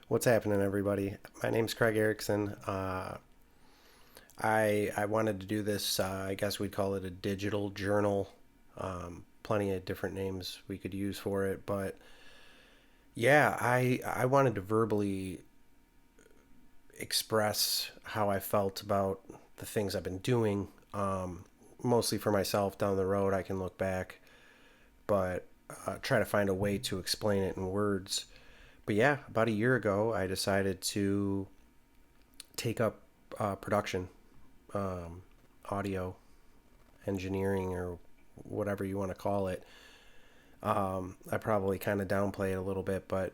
What's happening, everybody? My name's Craig Erickson. I wanted to do this. I guess we'd call it a digital journal. Plenty of different names we could use for it, but yeah, I wanted to verbally express how I felt about the things I've been doing. Mostly for myself. Down the road, I can look back, but try to find a way to explain it in words. But yeah, about a year ago, I decided to take up production, um, audio engineering, or whatever you want to call it. I probably kind of downplay it a little bit, but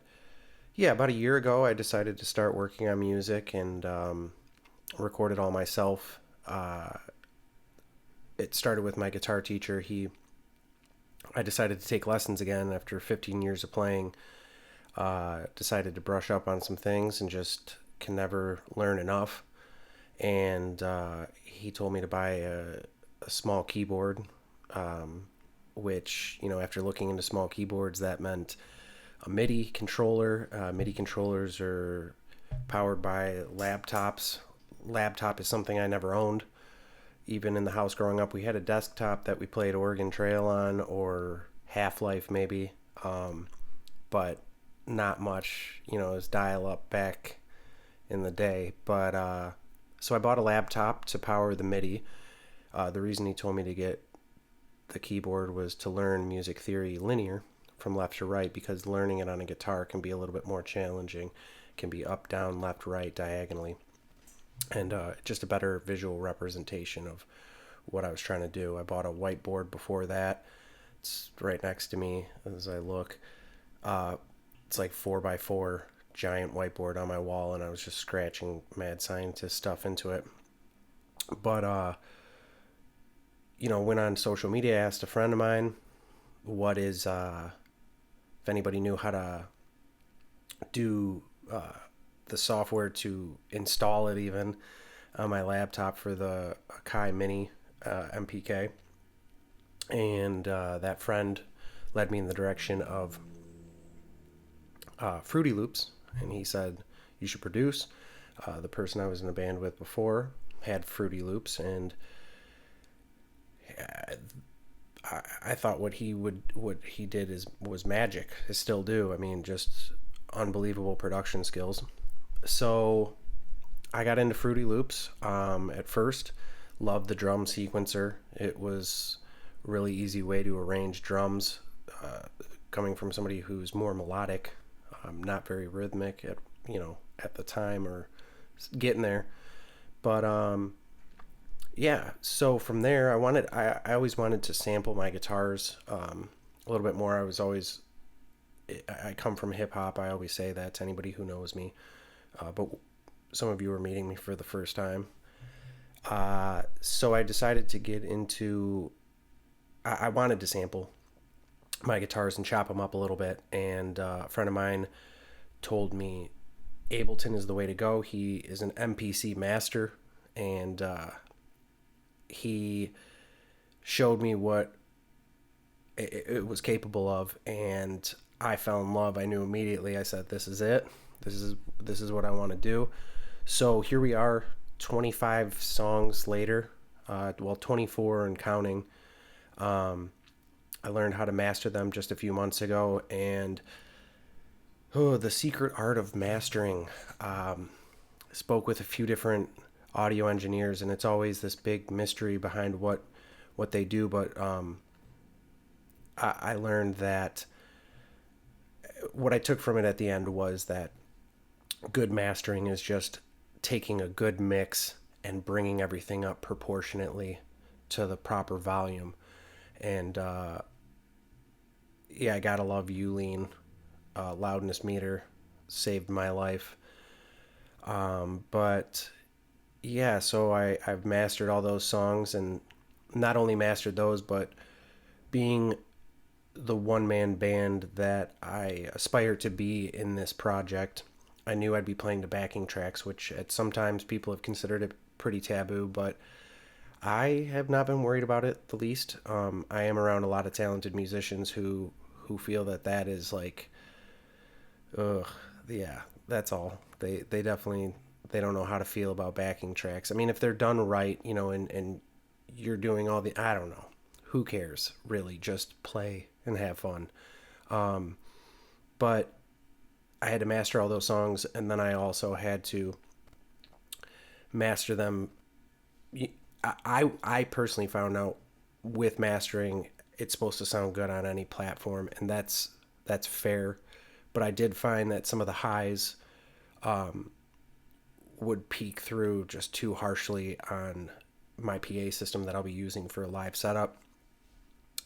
yeah, about a year ago, I decided to start working on music and record it all myself. It started with my guitar teacher. I decided to take lessons again after 15 years of playing. Decided to brush up on some things and just can never learn enough. And he told me to buy a small keyboard, which, after looking into small keyboards, that meant a MIDI controller. MIDI controllers are powered by laptops. Laptop is something I never owned. Even in the house growing up, we had a desktop that we played Oregon Trail on, or Half Life maybe, but not much. It was dial up back in the day. But so I bought a laptop to power the MIDI. The reason he told me to get the keyboard was to learn music theory linear from left to right, because learning it on a guitar can be a little bit more challenging. It can be up, down, left, right, diagonally, and just a better visual representation of what I was trying to do. I bought a whiteboard before that. It's right next to me as I look. Uh, it's like 4x4 giant whiteboard on my wall, and I was just scratching mad scientist stuff into it. But went on social media, asked a friend of mine what is if anybody knew how to do the software to install it even on my laptop for the Akai Mini MPK. And that friend led me in the direction of Fruity Loops, and he said you should produce. The person I was in a band with before had Fruity Loops, and I thought what he did was magic. I still do. I mean, just unbelievable production skills. So I got into Fruity Loops at first. Loved the drum sequencer. It was a really easy way to arrange drums. Coming from somebody who's more melodic, not very rhythmic at the time, or getting there. But yeah, so from there, I always wanted to sample my guitars a little bit more. I come from hip hop. I always say that to anybody who knows me. But some of you are meeting me for the first time. So I decided to get into. I wanted to sample my guitars and chop them up a little bit. And a friend of mine told me Ableton is the way to go. He is an MPC master, and he showed me what it was capable of, and I fell in love. I knew immediately. I said, "This is it. This is what I want to do." So here we are, 25 songs later. 24 and counting. I learned how to master them just a few months ago, and the secret art of mastering. Spoke with a few different audio engineers, and it's always this big mystery behind what they do. But I learned that what I took from it at the end was that good mastering is just taking a good mix and bringing everything up proportionately to the proper volume. And yeah, I gotta love Ulean. Loudness meter saved my life. But yeah, so I've mastered all those songs, and not only mastered those, but being the one man band that I aspire to be in this project, I knew I'd be playing the backing tracks, which at sometimes people have considered it pretty taboo, but I have not been worried about it the least. I am around a lot of talented musicians who feel that is like, ugh, yeah, That's all. They definitely they don't know how to feel about backing tracks. I mean, if they're done right, and you're doing all the, I don't know. Who cares, really? Just play and have fun. Um, but I had to master all those songs, and then I also had to master them. I personally found out with mastering, it's supposed to sound good on any platform, and that's fair. But I did find that some of the highs would peak through just too harshly on my PA system that I'll be using for a live setup.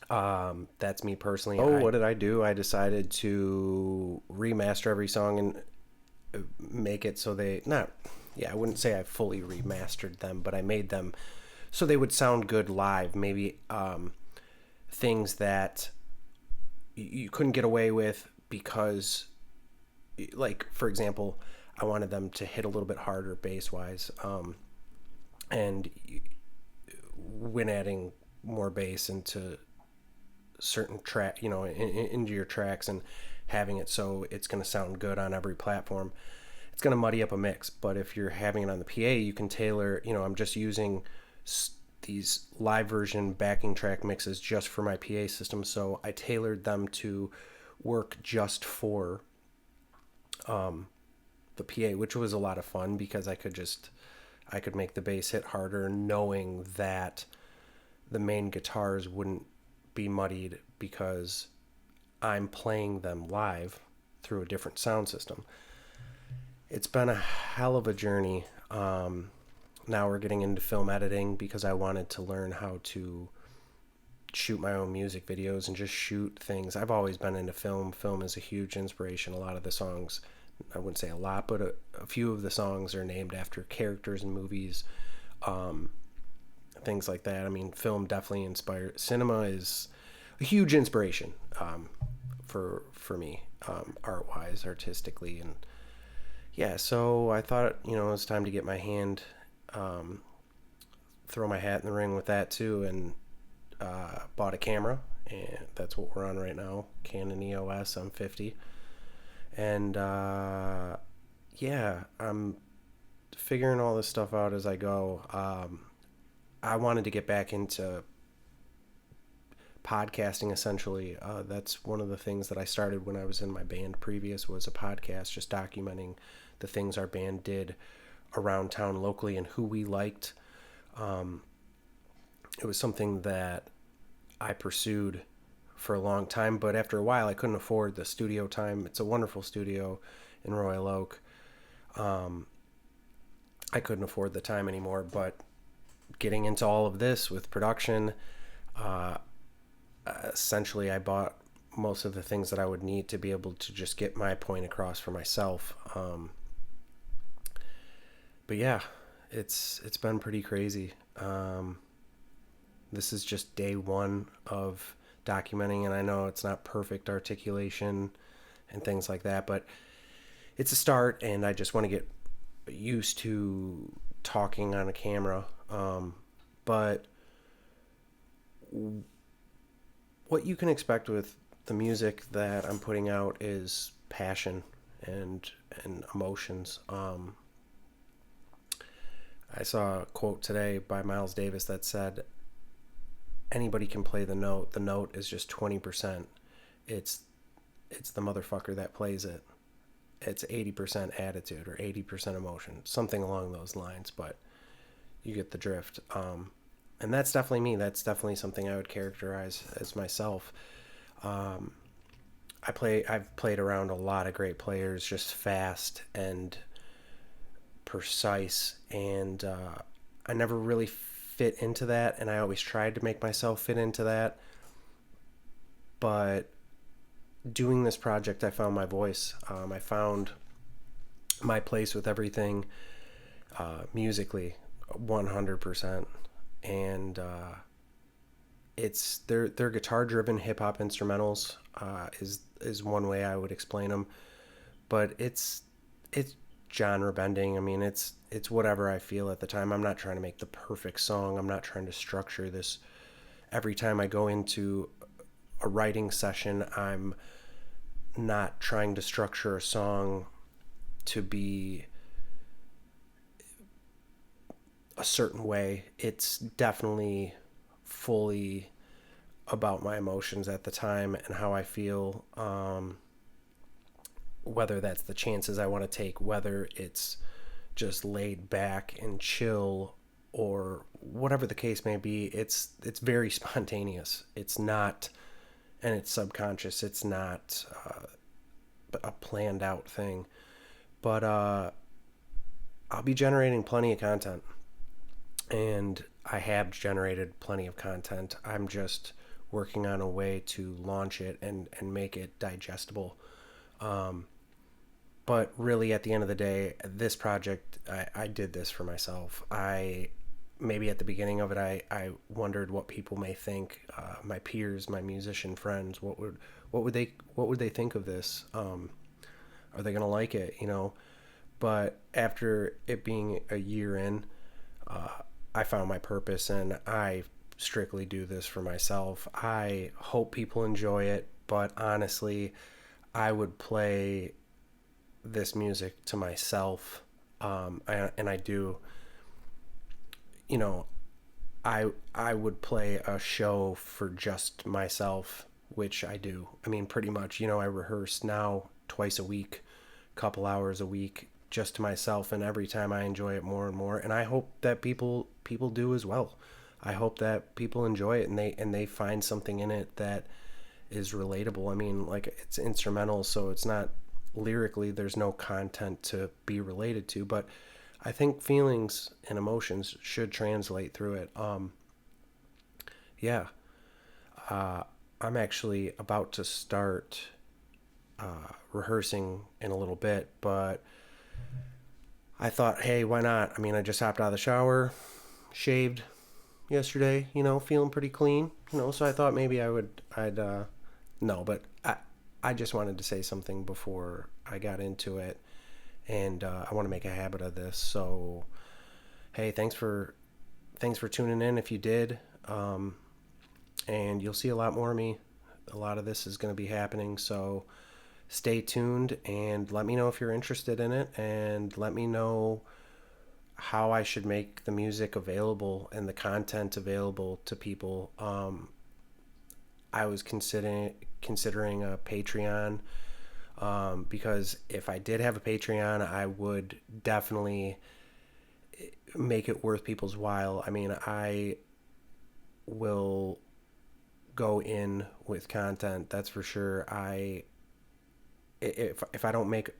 That's me personally. Oh, what did I do? I decided to remaster every song and make it so they not. Yeah, I wouldn't say I fully remastered them, but I made them so they would sound good live. Maybe things that you couldn't get away with because, like, for example, I wanted them to hit a little bit harder bass wise, and when adding more bass into certain track, into your tracks and having it so it's going to sound good on every platform, it's going to muddy up a mix. But if you're having it on the PA, you can tailor. I'm just using these live version backing track mixes just for my PA system, so I tailored them to work just for the PA, which was a lot of fun because I could make the bass hit harder, knowing that the main guitars wouldn't be muddied because I'm playing them live through a different sound system. It's been a hell of a journey. Now we're getting into film editing because I wanted to learn how to shoot my own music videos and just shoot things. I've always been into film. Film is a huge inspiration. A lot of the songs, I wouldn't say a lot, but a few of the songs are named after characters in movies, things like that. I mean, film definitely inspired. Cinema is a huge inspiration for me, art-wise, artistically, and yeah. So I thought, it was time to get my hand, throw my hat in the ring with that too, and bought a camera, and that's what we're on right now, Canon EOS M50. And yeah, I'm figuring all this stuff out as I go. I wanted to get back into podcasting essentially. That's one of the things that I started when I was in my band previous, was a podcast just documenting the things our band did around town locally and who we liked. It was something that I pursued for a long time, but after a while I couldn't afford the studio time. It's a wonderful studio in Royal Oak. I couldn't afford the time anymore, but getting into all of this with production, essentially I bought most of the things that I would need to be able to just get my point across for myself. But yeah, it's been pretty crazy. This is just day one of documenting, and I know it's not perfect articulation and things like that, but it's a start, and I just want to get used to talking on a camera. But what you can expect with the music that I'm putting out is passion and emotions. I saw a quote today by Miles Davis that said, anybody can play the note. The note is just 20%. It's the motherfucker that plays it. It's 80% attitude or 80% emotion, something along those lines, but you get the drift. And that's definitely me. That's definitely something I would characterize as myself. I've played around a lot of great players, just fast and precise, and I never really fit into that, and I always tried to make myself fit into that. But doing this project, I found my voice. I found my place with everything, musically, 100%. And it's they're guitar-driven hip-hop instrumentals, is one way I would explain them. But it's genre bending. I mean, it's whatever I feel at the time. I'm not trying to make the perfect song. I'm not trying to structure this. Every time I go into a writing session, I'm not trying to structure a song to be a certain way. It's definitely fully about my emotions at the time and how I feel, whether that's the chances I want to take, whether it's just laid back and chill, or whatever the case may be. It's very spontaneous. It's not, and it's subconscious. It's not a planned out thing. But I'll be generating plenty of content, and I have generated plenty of content. I'm just working on a way to launch it and make it digestible. But really, at the end of the day, this project, I did this for myself. Maybe at the beginning of it, I wondered what people may think, my peers, my musician friends, what would they think of this? Are they gonna like it? But after it being a year in, I found my purpose, and I strictly do this for myself. I hope people enjoy it, but honestly, I would play this music to myself, and I do. You know, I would play a show for just myself, which I do. I mean, pretty much. I rehearse now twice a week, couple hours a week, just to myself, and every time I enjoy it more and more. And I hope that people do as well. I hope that people enjoy it, and they find something in it that is relatable. I mean, like, it's instrumental, so it's not lyrically, there's no content to be related to, but I think feelings and emotions should translate through it. Yeah. I'm actually about to start rehearsing in a little bit, but I thought, hey, why not? I mean, I just hopped out of the shower, shaved yesterday, feeling pretty clean, so I thought maybe I'd no, but I just wanted to say something before I got into it, and I want to make a habit of this. So, hey, thanks for tuning in if you did, and you'll see a lot more of me. A lot of this is going to be happening, so stay tuned and let me know if you're interested in it, and let me know how I should make the music available and the content available to people. I was considering a Patreon, because if I did have a Patreon, I would definitely make it worth people's while. I mean, I will go in with content, that's for sure. If I don't make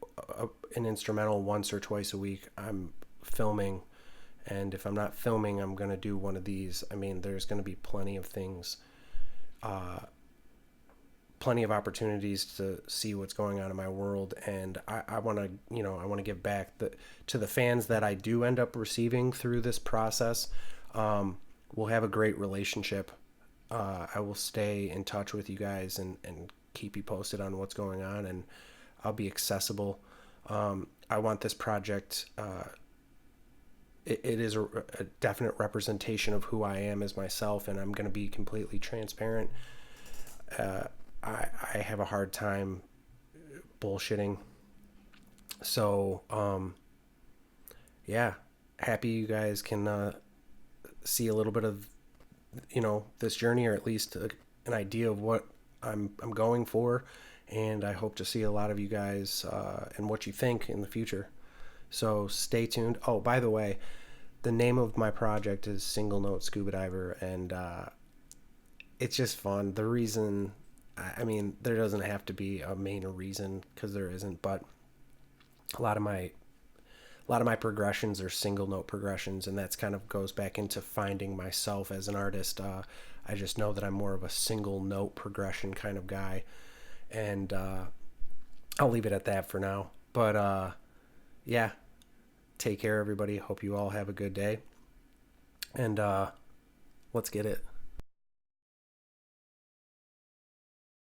an instrumental once or twice a week, I'm filming, and if I'm not filming, I'm gonna do one of these. I mean, there's gonna be plenty of things, plenty of opportunities to see what's going on in my world, and I want to I want to give back to the fans that I do end up receiving through this process. We'll have a great relationship. I will stay in touch with you guys, and keep you posted on what's going on, and I'll be accessible. I want this project, it is a definite representation of who I am as myself, and I'm going to be completely transparent. I have a hard time bullshitting. So, yeah, happy you guys can see a little bit of, this journey, or at least an idea of what I'm going for. And I hope to see a lot of you guys and what you think in the future. So stay tuned. Oh, by the way, the name of my project is Single Note Scuba Diver, and it's just fun. The reason, I mean, there doesn't have to be a main reason, because there isn't, but a lot of my progressions are single note progressions, and that's kind of goes back into finding myself as an artist. I just know that I'm more of a single note progression kind of guy, and I'll leave it at that for now. But yeah, take care, everybody. Hope you all have a good day, and let's get it.